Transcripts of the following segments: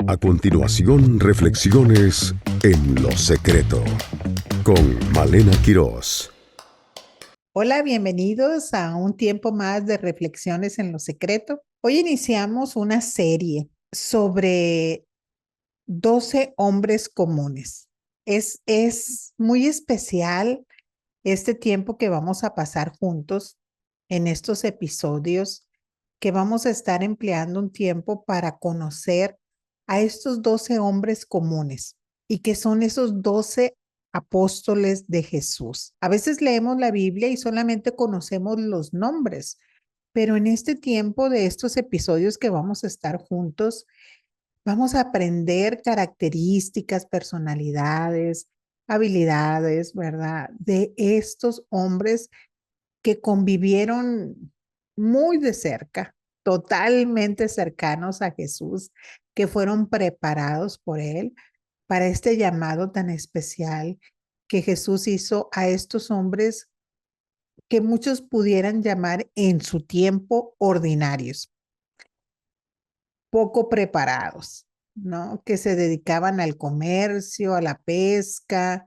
A continuación, reflexiones en lo secreto con Malena Quirós. Hola, bienvenidos a un tiempo más de reflexiones en lo secreto. Hoy iniciamos una serie sobre 12 hombres comunes. Es muy especial este tiempo que vamos a pasar juntos en estos episodios, que vamos a estar empleando un tiempo para conocer a estos 12 hombres comunes y que son esos 12 apóstoles de Jesús. A veces leemos la Biblia y solamente conocemos los nombres, pero en este tiempo de estos episodios que vamos a estar juntos, vamos a aprender características, personalidades, habilidades, ¿verdad? De estos hombres que convivieron muy de cerca, totalmente cercanos a Jesús, que fueron preparados por él para este llamado tan especial que Jesús hizo a estos hombres que muchos pudieran llamar en su tiempo ordinarios, poco preparados, ¿no? Que se dedicaban al comercio, a la pesca,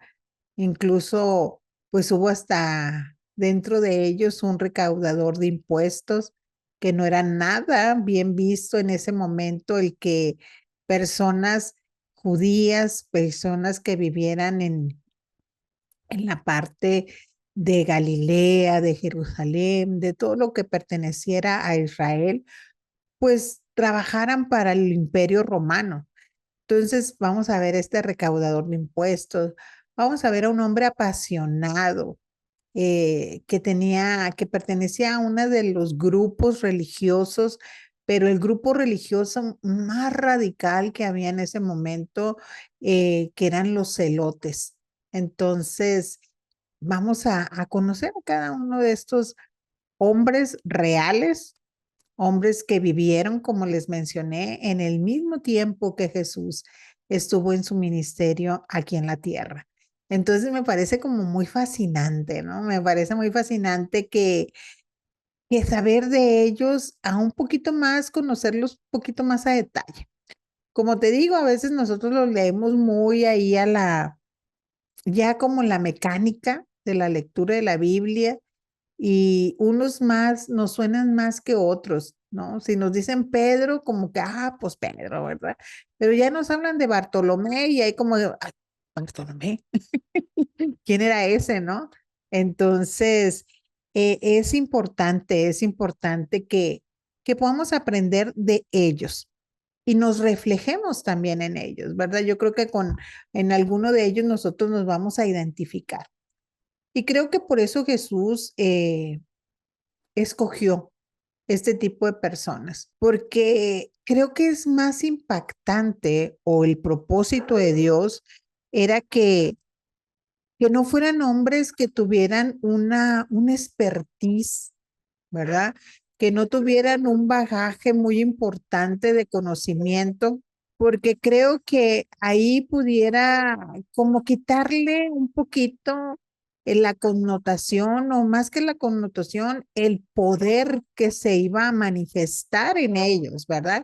incluso pues hubo hasta dentro de ellos un recaudador de impuestos que no era nada bien visto en ese momento el que personas judías, personas que vivieran en la parte de Galilea, de Jerusalén, de todo lo que perteneciera a Israel, pues trabajaran para el imperio romano. Entonces vamos a ver este recaudador de impuestos, vamos a ver a un hombre apasionado que pertenecía a uno de los grupos religiosos, pero el grupo religioso más radical que había en ese momento, que eran los celotes. Entonces, vamos a conocer a cada uno de estos hombres reales, hombres que vivieron, como les mencioné, en el mismo tiempo que Jesús estuvo en su ministerio aquí en la tierra. Entonces me parece como muy fascinante, ¿no? Me parece muy fascinante que saber de ellos a un poquito más, conocerlos un poquito más a detalle. Como te digo, a veces nosotros los leemos muy ahí ya como la mecánica de la lectura de la Biblia, y unos más nos suenan más que otros, ¿no? Si nos dicen Pedro, como que, pues Pedro, ¿verdad? Pero ya nos hablan de Bartolomé y hay como de, "Ay, Bartolomé, ¿quién era ese, no?" Entonces, es importante que podamos aprender de ellos y nos reflejemos también en ellos, ¿verdad? Yo creo que en alguno de ellos nosotros nos vamos a identificar. Y creo que por eso Jesús escogió este tipo de personas, porque creo que es más impactante o el propósito de Dios era que no fueran hombres que tuvieran un expertise, ¿verdad? Que no tuvieran un bagaje muy importante de conocimiento, porque creo que ahí pudiera como quitarle un poquito la connotación, o más que la connotación, el poder que se iba a manifestar en ellos, ¿verdad?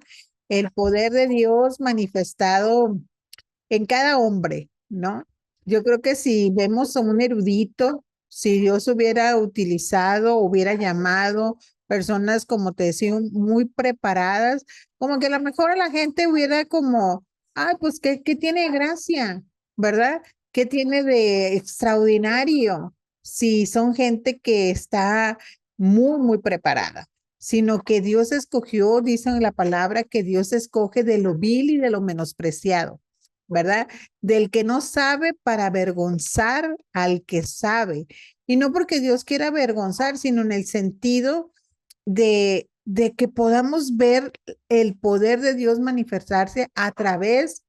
El poder de Dios manifestado en cada hombre, ¿no? Yo creo que si vemos a un erudito, si Dios hubiera utilizado, hubiera llamado personas, como te decía, muy preparadas, como que a lo mejor a la gente hubiera como, ay, pues, ¿qué tiene de gracia? ¿Verdad? ¿Qué tiene de extraordinario? Si son gente que está muy preparada, sino que Dios escogió, dice en la palabra, que Dios escoge de lo vil y de lo menospreciado, ¿verdad? Del que no sabe para avergonzar al que sabe. Y no porque Dios quiera avergonzar, sino en el sentido de que podamos ver el poder de Dios manifestarse a través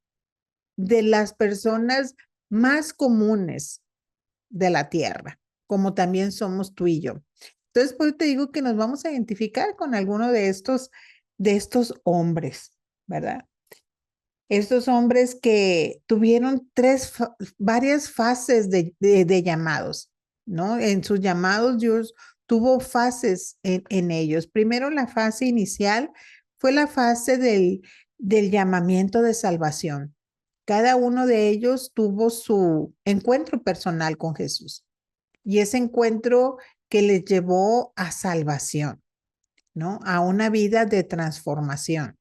de las personas más comunes de la tierra, como también somos tú y yo. Entonces, pues te digo que nos vamos a identificar con alguno de estos hombres, ¿verdad? Estos hombres que tuvieron varias fases de llamados, ¿no? En sus llamados Dios tuvo fases en ellos. Primero, la fase inicial fue la fase del llamamiento de salvación. Cada uno de ellos tuvo su encuentro personal con Jesús y ese encuentro que les llevó a salvación, ¿no? A una vida de transformación.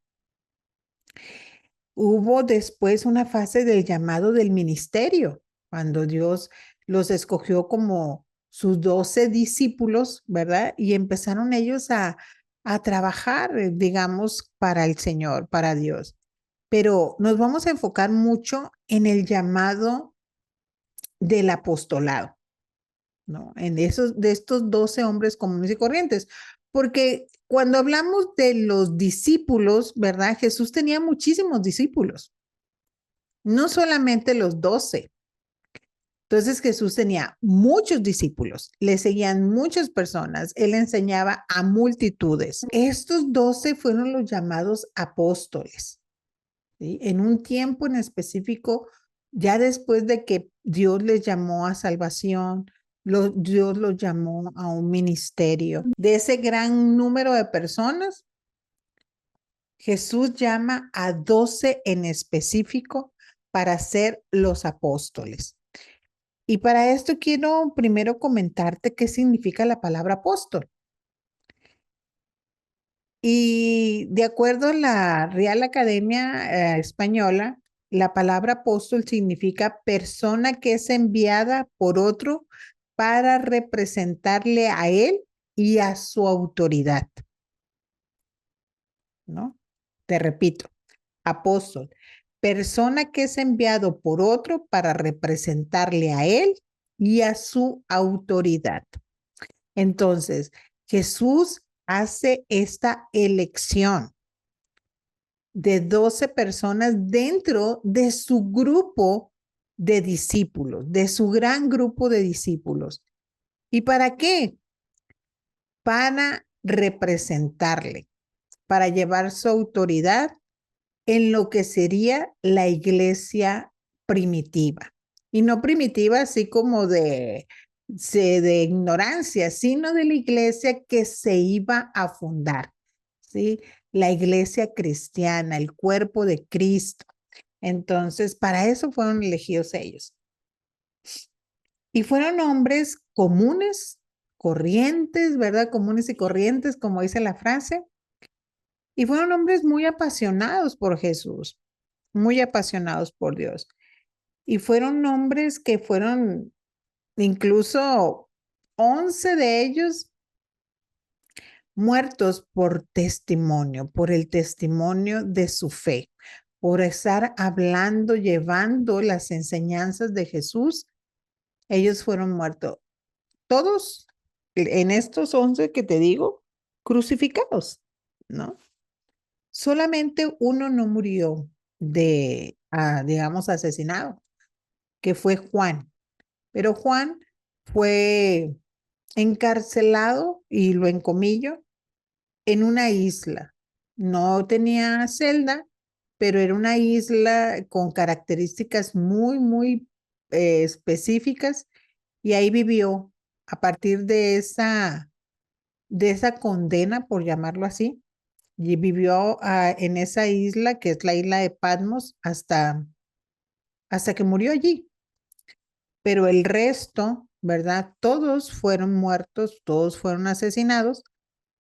Hubo después una fase del llamado del ministerio, cuando Dios los escogió como sus 12 discípulos, ¿verdad? Y empezaron ellos a trabajar, digamos, para el Señor, para Dios. Pero nos vamos a enfocar mucho en el llamado del apostolado, ¿no? En esos, de estos 12 hombres comunes y corrientes. Porque cuando hablamos de los discípulos, ¿verdad? Jesús tenía muchísimos discípulos, no solamente los 12. Entonces Jesús tenía muchos discípulos, le seguían muchas personas, él enseñaba a multitudes. Estos 12 fueron los llamados apóstoles, ¿sí? En un tiempo en específico, ya después de que Dios les llamó a salvación, Dios los llamó a un ministerio. De ese gran número de personas, Jesús llama a 12 en específico para ser los apóstoles. Y para esto quiero primero comentarte qué significa la palabra apóstol. Y de acuerdo a la Real Academia Española, la palabra apóstol significa persona que es enviada por otro para representarle a él y a su autoridad, ¿no? Te repito, apóstol, persona que es enviado por otro para representarle a él y a su autoridad. Entonces, Jesús hace esta elección de 12 personas dentro de su grupo de discípulos, de su gran grupo de discípulos. ¿Y para qué? Para representarle, para llevar su autoridad en lo que sería la iglesia primitiva. Y no primitiva así como de ignorancia, sino de la iglesia que se iba a fundar, ¿sí? La iglesia cristiana, el cuerpo de Cristo. Entonces, para eso fueron elegidos ellos. Y fueron hombres comunes, corrientes, ¿verdad? Comunes y corrientes, como dice la frase. Y fueron hombres muy apasionados por Jesús, muy apasionados por Dios. Y fueron hombres que fueron, incluso 11 de ellos muertos por testimonio, por el testimonio de su fe, por estar hablando, llevando las enseñanzas de Jesús. Ellos fueron muertos. Todos en estos 11 que te digo, crucificados, ¿no? Solamente uno no murió digamos, asesinado, que fue Juan. Pero Juan fue encarcelado, y lo encomillo, en una isla. No tenía celda, pero era una isla con características muy, muy específicas, y ahí vivió a partir de esa condena, por llamarlo así, y vivió en esa isla, que es la isla de Patmos, hasta que murió allí. Pero el resto, ¿verdad? Todos fueron muertos, todos fueron asesinados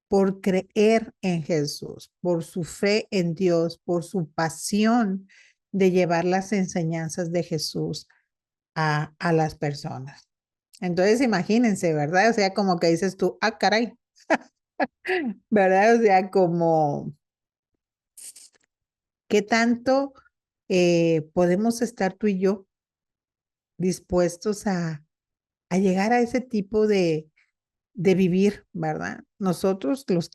por creer en Jesús, por su fe en Dios, por su pasión de llevar las enseñanzas de Jesús a las personas. Entonces, imagínense, ¿verdad? O sea, como que dices tú, ah, caray, ¿verdad? O sea, como, ¿qué tanto podemos estar tú y yo dispuestos a llegar a ese tipo de vivir, ¿verdad? Nosotros los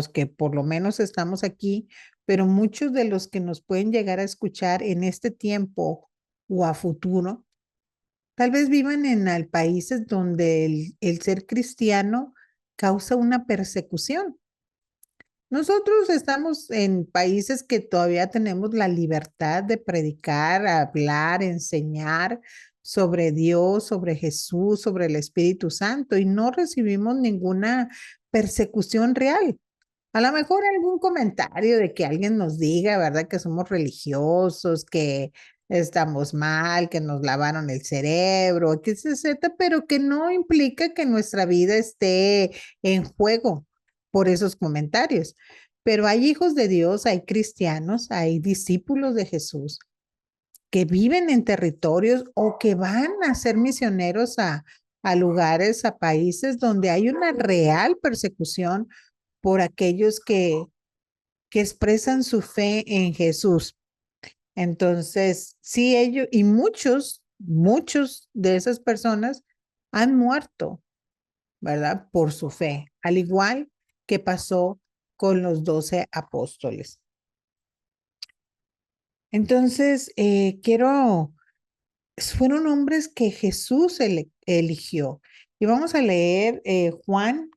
que por lo menos estamos aquí, pero muchos de los que nos pueden llegar a escuchar en este tiempo o a futuro, tal vez vivan en países donde el ser cristiano causa una persecución. Nosotros estamos en países que todavía tenemos la libertad de predicar, hablar, enseñar sobre Dios, sobre Jesús, sobre el Espíritu Santo, y no recibimos ninguna persecución real. A lo mejor algún comentario de que alguien nos diga, ¿verdad? Que somos religiosos, que estamos mal, que nos lavaron el cerebro, que se Z, pero que no implica que nuestra vida esté en juego por esos comentarios. Pero hay hijos de Dios, hay cristianos, hay discípulos de Jesús que viven en territorios o que van a ser misioneros a lugares, a países donde hay una real persecución por aquellos que expresan su fe en Jesús. Entonces, sí, ellos y muchos de esas personas han muerto, ¿verdad? Por su fe, al igual que pasó con los 12 apóstoles. Entonces, fueron hombres que Jesús eligió. Y vamos a leer Juan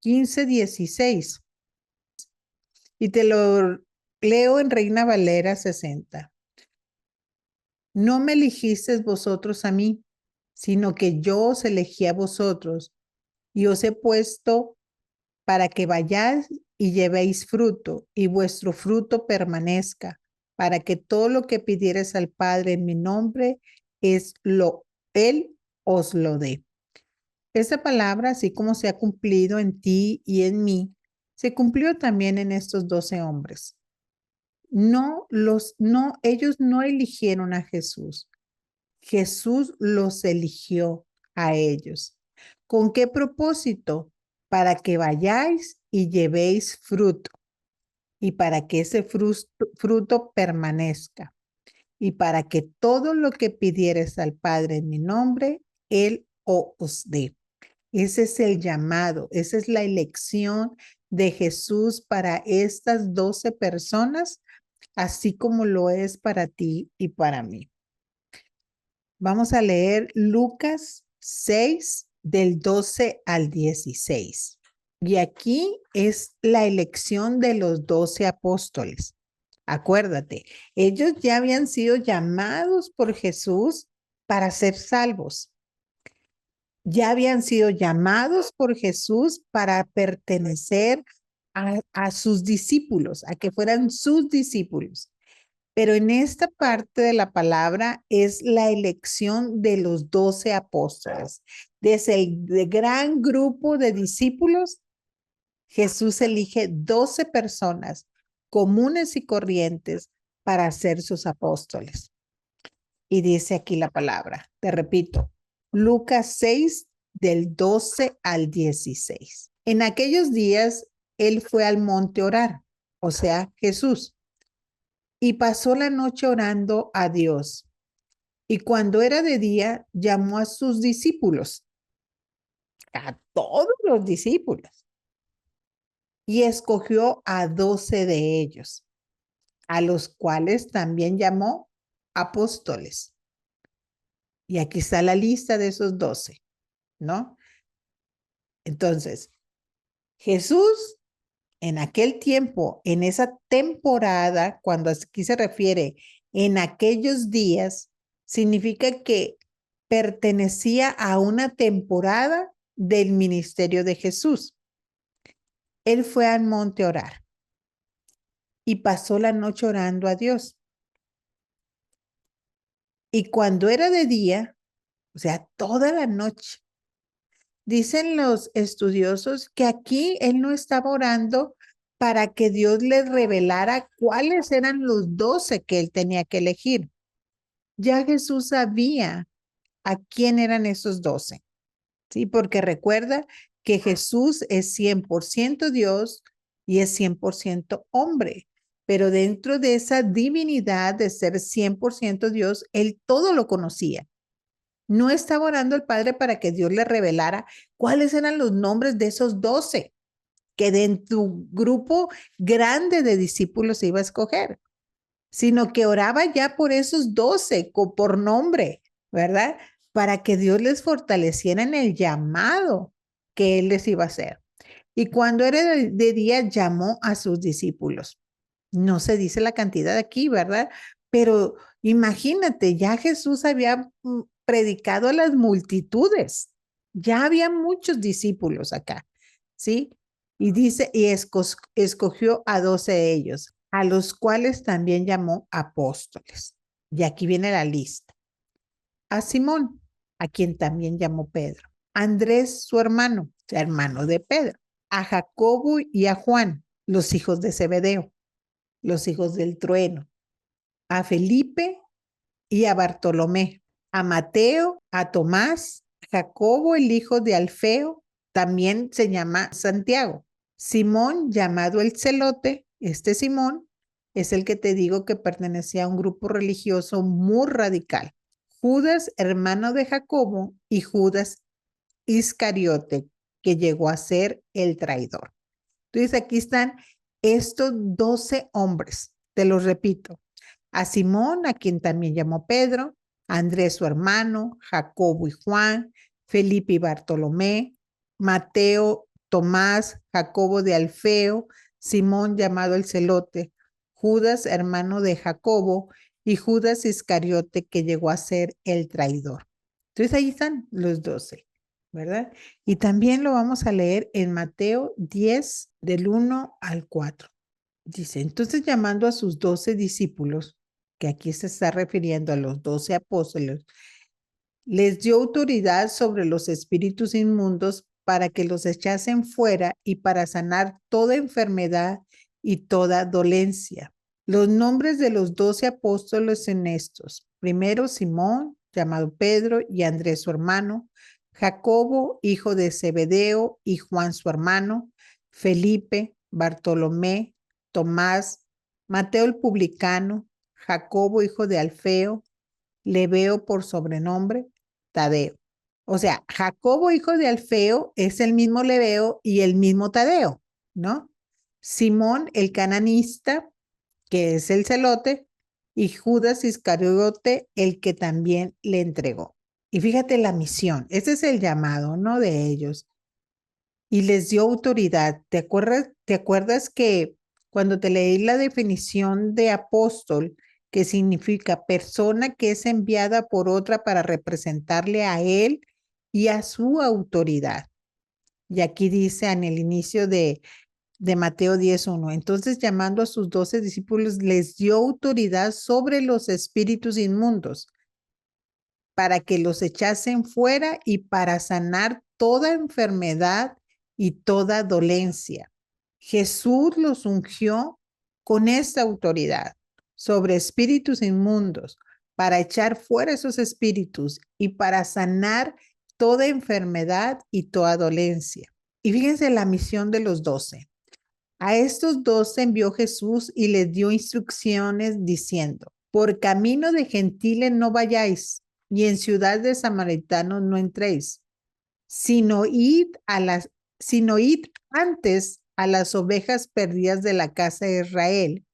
15:16. Y te lo leo en Reina Valera 60. No me eligisteis vosotros a mí, sino que yo os elegí a vosotros y os he puesto para que vayáis y llevéis fruto y vuestro fruto permanezca, para que todo lo que pidiereis al Padre en mi nombre, Él os lo dé. Esa palabra, así como se ha cumplido en ti y en mí, se cumplió también en estos 12 hombres. Ellos no eligieron a Jesús. Jesús los eligió a ellos. ¿Con qué propósito? Para que vayáis y llevéis fruto y para que ese fruto permanezca y para que todo lo que pidieres al Padre en mi nombre, Él os dé. Ese es el llamado, esa es la elección de Jesús para estas 12 personas, así como lo es para ti y para mí. Vamos a leer Lucas 6 del 12 al 16. Y aquí es la elección de los 12 apóstoles. Acuérdate, ellos ya habían sido llamados por Jesús para ser salvos. Ya habían sido llamados por Jesús para pertenecer a sus discípulos, a que fueran sus discípulos. Pero en esta parte de la palabra es la elección de los 12 apóstoles. Desde el gran grupo de discípulos, Jesús elige 12 personas comunes y corrientes para ser sus apóstoles. Y dice aquí la palabra, te repito, Lucas 6 del 12 al 16. En aquellos días, él fue al monte a orar, o sea, Jesús, y pasó la noche orando a Dios. Y cuando era de día, llamó a sus discípulos, a todos los discípulos, y escogió a 12 de ellos, a los cuales también llamó apóstoles. Y aquí está la lista de esos 12, ¿no? Entonces, Jesús en aquel tiempo, en esa temporada, cuando aquí se refiere en aquellos días, significa que pertenecía a una temporada del ministerio de Jesús. Él fue al monte a orar y pasó la noche orando a Dios. Y cuando era de día, o sea, toda la noche, dicen los estudiosos que aquí él no estaba orando para que Dios le revelara cuáles eran los 12 que él tenía que elegir. Ya Jesús sabía a quién eran esos 12, ¿sí? Porque recuerda que Jesús es 100% Dios y es 100% hombre, pero dentro de esa divinidad de ser 100% Dios, él todo lo conocía. No estaba orando al Padre para que Dios le revelara cuáles eran los nombres de esos 12 que de tu grupo grande de discípulos se iba a escoger, sino que oraba ya por esos 12 por nombre, ¿verdad? Para que Dios les fortaleciera en el llamado que Él les iba a hacer. Y cuando era de día, llamó a sus discípulos. No se dice la cantidad aquí, ¿verdad? Pero imagínate, ya Jesús había predicado a las multitudes. Ya había muchos discípulos acá, ¿sí? Y dice, y escogió a 12 de ellos, a los cuales también llamó apóstoles. Y aquí viene la lista. A Simón, a quien también llamó Pedro. A Andrés, su hermano de Pedro. A Jacobo y a Juan, los hijos de Zebedeo, los hijos del trueno. A Felipe y a Bartolomé. A Mateo, a Tomás, a Jacobo, el hijo de Alfeo, también se llama Santiago. Simón, llamado el Celote, este Simón es el que te digo que pertenecía a un grupo religioso muy radical. Judas, hermano de Jacobo, y Judas Iscariote, que llegó a ser el traidor. Entonces aquí están estos 12 hombres, te los repito. A Simón, a quien también llamó Pedro, a Andrés su hermano, Jacobo y Juan, Felipe y Bartolomé, Mateo, Tomás, Jacobo de Alfeo, Simón llamado el Celote, Judas hermano de Jacobo y Judas Iscariote que llegó a ser el traidor. Entonces ahí están los 12, ¿verdad? Y también lo vamos a leer en Mateo 10 del 1 al 4. Dice, entonces llamando a sus 12 discípulos, que aquí se está refiriendo a los 12 apóstoles, les dio autoridad sobre los espíritus inmundos para que los echasen fuera y para sanar toda enfermedad y toda dolencia. Los nombres de los 12 apóstoles son estos. Primero, Simón, llamado Pedro, y Andrés su hermano, Jacobo, hijo de Zebedeo, y Juan su hermano, Felipe, Bartolomé, Tomás, Mateo el publicano, Jacobo, hijo de Alfeo, Lebeo por sobrenombre, Tadeo. O sea, Jacobo, hijo de Alfeo, es el mismo Lebeo y el mismo Tadeo, ¿no? Simón, el cananista, que es el celote, y Judas Iscariote, el que también le entregó. Y fíjate la misión, ese es el llamado, ¿no? De ellos. Y les dio autoridad. ¿Te acuerdas que cuando te leí la definición de apóstol, que significa persona que es enviada por otra para representarle a él y a su autoridad? Y aquí dice en el inicio de Mateo 10:1, entonces llamando a sus 12 discípulos, les dio autoridad sobre los espíritus inmundos para que los echasen fuera y para sanar toda enfermedad y toda dolencia. Jesús los ungió con esta autoridad sobre espíritus inmundos para echar fuera esos espíritus y para sanar toda enfermedad y toda dolencia. Y fíjense la misión de los 12. A estos 12 envió Jesús y les dio instrucciones diciendo, por camino de gentiles no vayáis, y en ciudad de samaritanos no entréis, sino sino id antes a las ovejas perdidas de la casa de Israel,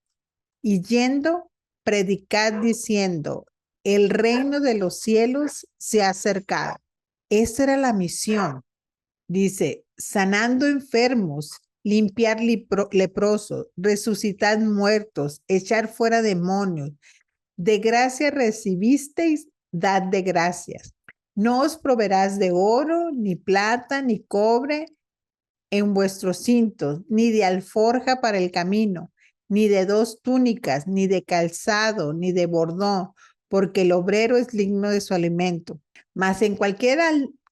y yendo, predicad diciendo, el reino de los cielos se ha acercado. Esa era la misión. Dice, sanando enfermos, limpiar leprosos, resucitar muertos, echar fuera demonios. De gracia recibisteis, dad de gracias. No os proveerás de oro, ni plata, ni cobre en vuestros cintos, ni de alforja para el camino, ni de 2 túnicas, ni de calzado, ni de bordón, porque el obrero es digno de su alimento. Mas en cualquier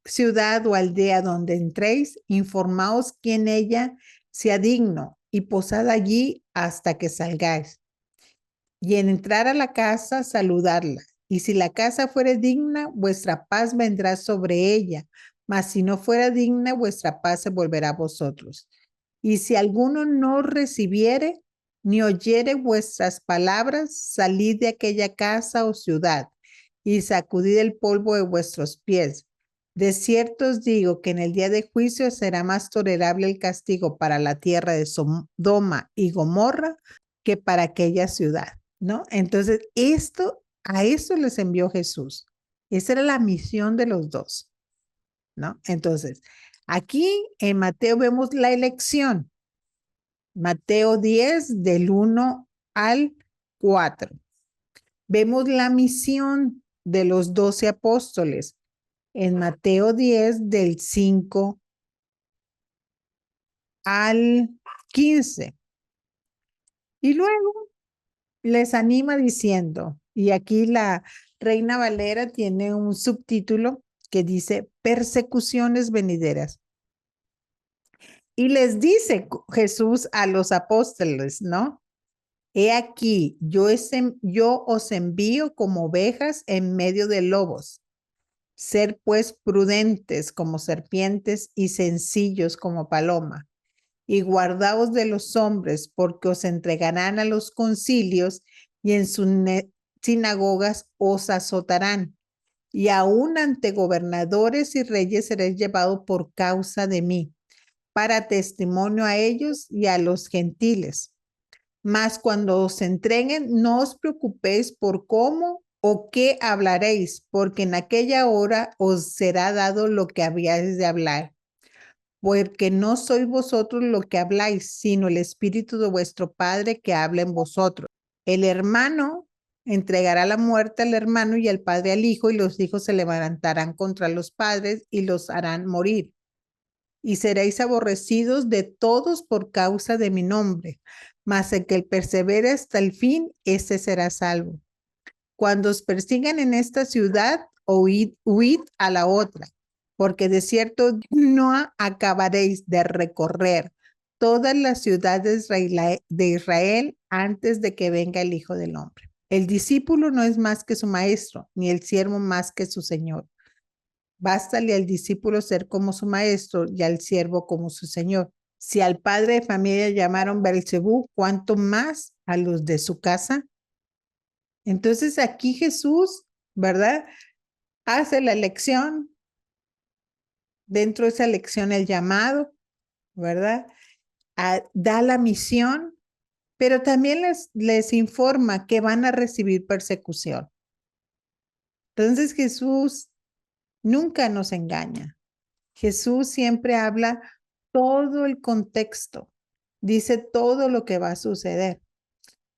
ciudad o aldea donde entréis, informaos quién ella sea digno y posad allí hasta que salgáis. Y en entrar a la casa, saludarla. Y si la casa fuere digna, vuestra paz vendrá sobre ella. Mas si no fuera digna, vuestra paz se volverá a vosotros. Y si alguno no recibiere ni oyere vuestras palabras, salid de aquella casa o ciudad y sacudid el polvo de vuestros pies. De cierto os digo que en el día de juicio será más tolerable el castigo para la tierra de Sodoma y Gomorra que para aquella ciudad, ¿no? Entonces, a esto les envió Jesús. Esa era la misión de los 2, ¿no? Entonces, aquí en Mateo vemos la elección. Mateo 10 del 1 al 4. Vemos la misión de los 12 apóstoles en Mateo 10 del 5 al 15. Y luego les anima diciendo, y aquí la Reina Valera tiene un subtítulo que dice persecuciones venideras. Y les dice Jesús a los apóstoles, ¿no? He aquí, yo os envío como ovejas en medio de lobos. Ser pues prudentes como serpientes y sencillos como paloma. Y guardaos de los hombres, porque os entregarán a los concilios y en sus sinagogas os azotarán. Y aún ante gobernadores y reyes seréis llevados por causa de mí, para testimonio a ellos y a los gentiles. Mas cuando os entreguen, no os preocupéis por cómo o qué hablaréis, porque en aquella hora os será dado lo que habíais de hablar. Porque no sois vosotros lo que habláis, sino el Espíritu de vuestro Padre que habla en vosotros. El hermano entregará la muerte al hermano y el padre al hijo, y los hijos se levantarán contra los padres y los harán morir. Y seréis aborrecidos de todos por causa de mi nombre, mas el que persevere hasta el fin, ese será salvo. Cuando os persigan en esta ciudad, huid a la otra, porque de cierto no acabaréis de recorrer todas las ciudades de Israel antes de que venga el Hijo del Hombre. El discípulo no es más que su maestro, ni el siervo más que su señor. Bástale al discípulo ser como su maestro y al siervo como su señor. Si al padre de familia llamaron Beelzebú, ¿cuánto más a los de su casa? Entonces aquí Jesús, ¿verdad? Hace la elección, dentro de esa elección el llamado, ¿verdad? Da la misión, pero también les informa que van a recibir persecución. Entonces Jesús nunca nos engaña. Jesús siempre habla todo el contexto, dice todo lo que va a suceder.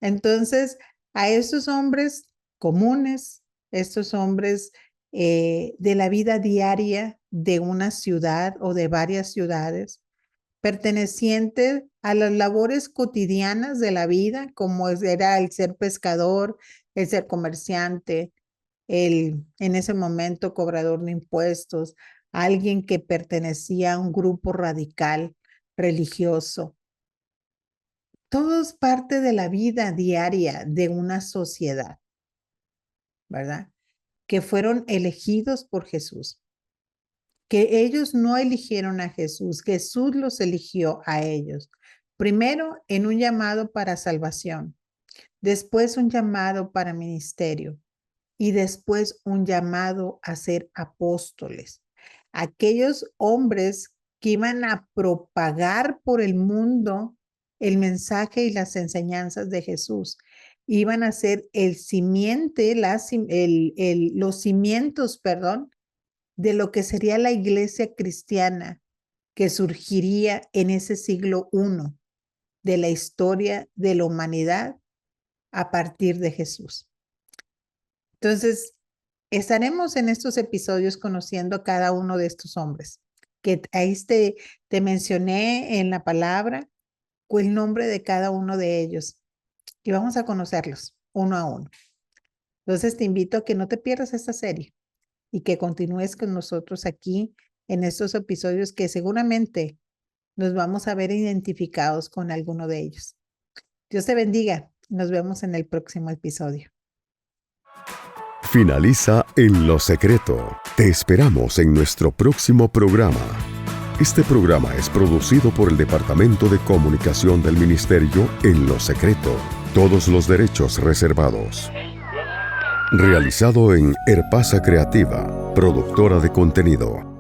Entonces, a estos hombres comunes, estos hombres de la vida diaria de una ciudad o de varias ciudades, pertenecientes a las labores cotidianas de la vida, como era el ser pescador, el ser comerciante, en ese momento cobrador de impuestos, alguien que pertenecía a un grupo radical religioso. Todo es parte de la vida diaria de una sociedad, ¿verdad? Que fueron elegidos por Jesús, que ellos no eligieron a Jesús, Jesús los eligió a ellos. Primero en un llamado para salvación, después un llamado para ministerio y después un llamado a ser apóstoles. Aquellos hombres que iban a propagar por el mundo el mensaje y las enseñanzas de Jesús. Iban a ser los cimientos, de lo que sería la iglesia cristiana que surgiría en ese siglo I de la historia de la humanidad a partir de Jesús. Entonces, estaremos en estos episodios conociendo a cada uno de estos hombres, que ahí te mencioné en la palabra el nombre de cada uno de ellos y vamos a conocerlos uno a uno. Entonces, te invito a que no te pierdas esta serie y que continúes con nosotros aquí en estos episodios que seguramente nos vamos a ver identificados con alguno de ellos. Dios te bendiga. Nos vemos en el próximo episodio. Finaliza En lo Secreto. Te esperamos en nuestro próximo programa. Este programa es producido por el Departamento de Comunicación del Ministerio En lo Secreto. Todos los derechos reservados. Realizado en Herpasa Creativa, productora de contenido.